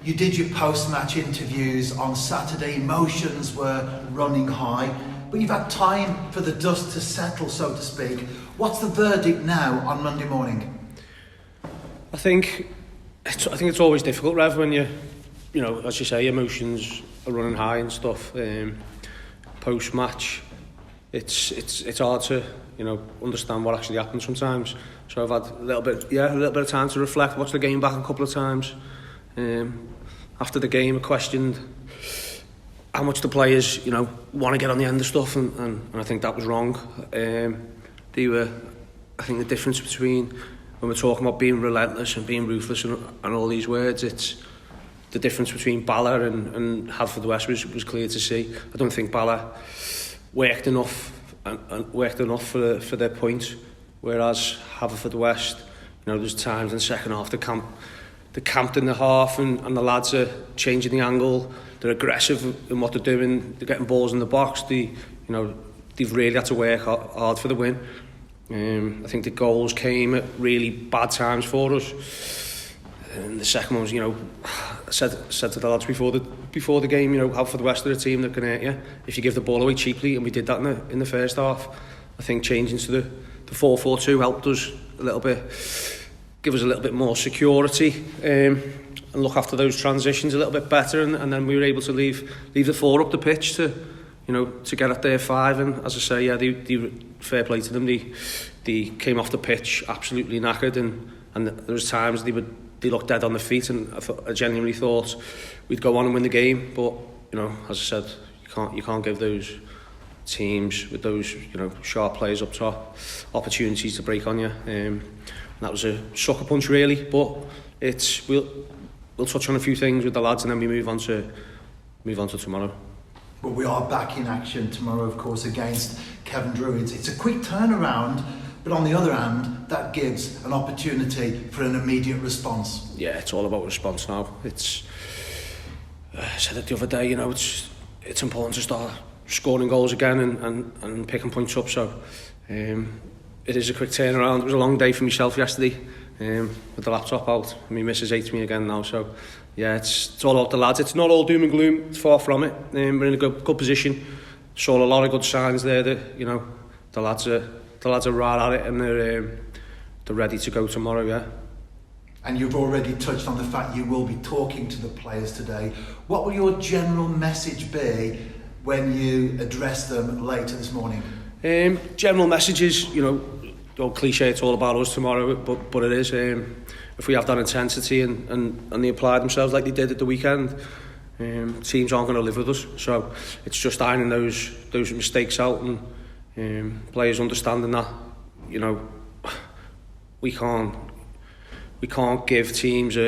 You did your post-match interviews on Saturday, emotions were running high, but you've had time for the dust to settle, so to speak. What's the verdict now on Monday morning? I think it's always difficult, Rev, when you know, as you say, emotions are running high and stuff. Post-match, it's hard to, you know, understand what actually happened sometimes. So I've had a little bit of time to reflect, watch the game back a couple of times. After the game, I questioned how much the players, you know, want to get on the end of stuff, and I think that was wrong. I think the difference between when we're talking about being relentless and being ruthless and all these words, it's the difference between Bala and Haverfordwest was clear to see. I don't think Bala worked enough for their point, whereas Haverfordwest, you know, there's times in the second half they camped in the half and the lads are changing the angle. They're aggressive in what they're doing. They're getting balls in the box. They've really had to work hard for the win. I think the goals came at really bad times for us. And the second one was, you know, I said to the lads before the game, you know, Haverfordwest are a team that can hurt you if you give the ball away cheaply, and we did that in the first half. I think changing to the 4-4-2 helped us a little bit, give us a little bit more security, and look after those transitions a little bit better, and then we were able to leave the four up the pitch to, you know, to get at their five. And as I say, yeah, they fair play to them. They came off the pitch absolutely knackered, and there was times they looked dead on the feet, and I genuinely thought we'd go on and win the game. But, you know, as I said, you can't give those teams with those, you know, sharp players up top opportunities to break on you. And that was a sucker punch, really. But we'll touch on a few things with the lads, and then we move on to tomorrow. Well, we are back in action tomorrow, of course, against Cefn Druids. It's a quick turnaround, but on the other hand, that gives an opportunity for an immediate response. Yeah, it's all about response now. It's I said it the other day, you know, it's important to start scoring goals again and picking points up. So it is a quick turnaround. It was a long day for myself yesterday, with the laptop out. My missus hates me again now. So yeah, it's all about the lads. It's not all doom and gloom. It's far from it. We're in a good position. Saw a lot of good signs there that, you know, the lads are right at it, and they're ready to go tomorrow. Yeah. And you've already touched on the fact you will be talking to the players today. What will your general message be when you address them later this morning? General message is, you know, old cliche, it's all about us tomorrow, but it is. If we have that intensity and they apply themselves like they did at the weekend, teams aren't going to live with us. So it's just ironing those mistakes out, and players understanding that, you know, we can't give teams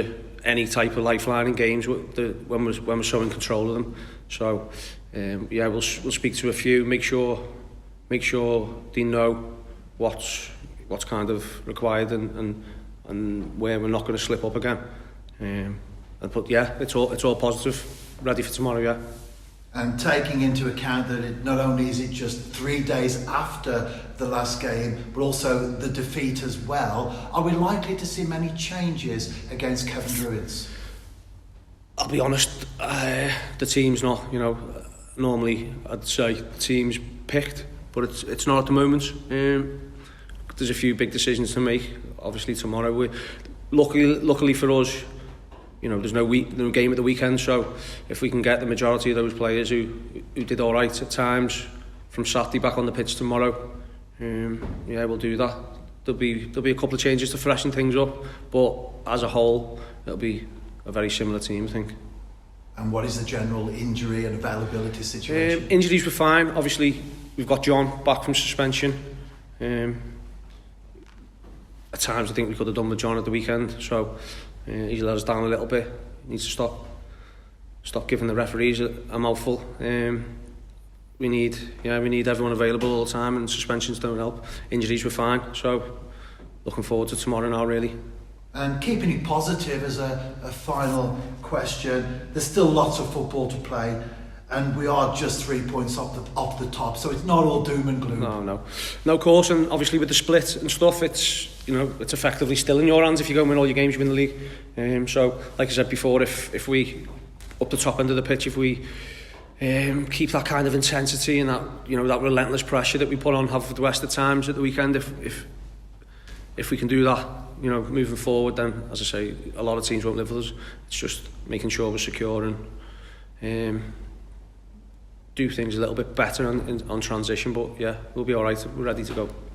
any type of lifeline in games when we're so in control of them. So yeah, we'll speak to a few, make sure they know what's kind of required and where we're not going to slip up again. But yeah, it's all positive, ready for tomorrow. Yeah. And taking into account that not only is it just 3 days after the last game, but also the defeat as well, are we likely to see many changes against Cefn Druids? I'll be honest, the team's not, you know, normally I'd say the team's picked, but it's not at the moment. There's a few big decisions to make, obviously tomorrow. Luckily for us, you know, there's no game at the weekend, so if we can get the majority of those players who did all right at times from Saturday back on the pitch tomorrow, yeah, we'll do that. There'll be a couple of changes to freshen things up, but as a whole, it'll be a very similar team, I think. And what is the general injury and availability situation? Injuries were fine. Obviously, we've got John back from suspension. At times, I think we could have done with John at the weekend, so he's let us down a little bit. He needs to stop giving the referees a mouthful. We need everyone available all the time, and suspensions don't help. Injuries were fine, so looking forward to tomorrow now, really. And keeping it positive as a final question, there's still lots of football to play. and we are just 3 points off the top, so it's not all doom and gloom. No, of course, and obviously with the split and stuff, it's it's effectively still in your hands. If you go and win all your games, you win the league. So, like I said before, if we up the top end of the pitch, if we keep that kind of intensity and that that relentless pressure that we put on have the rest of the times at the weekend, if we can do that, moving forward, then as I say, a lot of teams won't live with us. It's just making sure we're secure and do things a little bit better on transition. But yeah, we'll be all right. We're ready to go.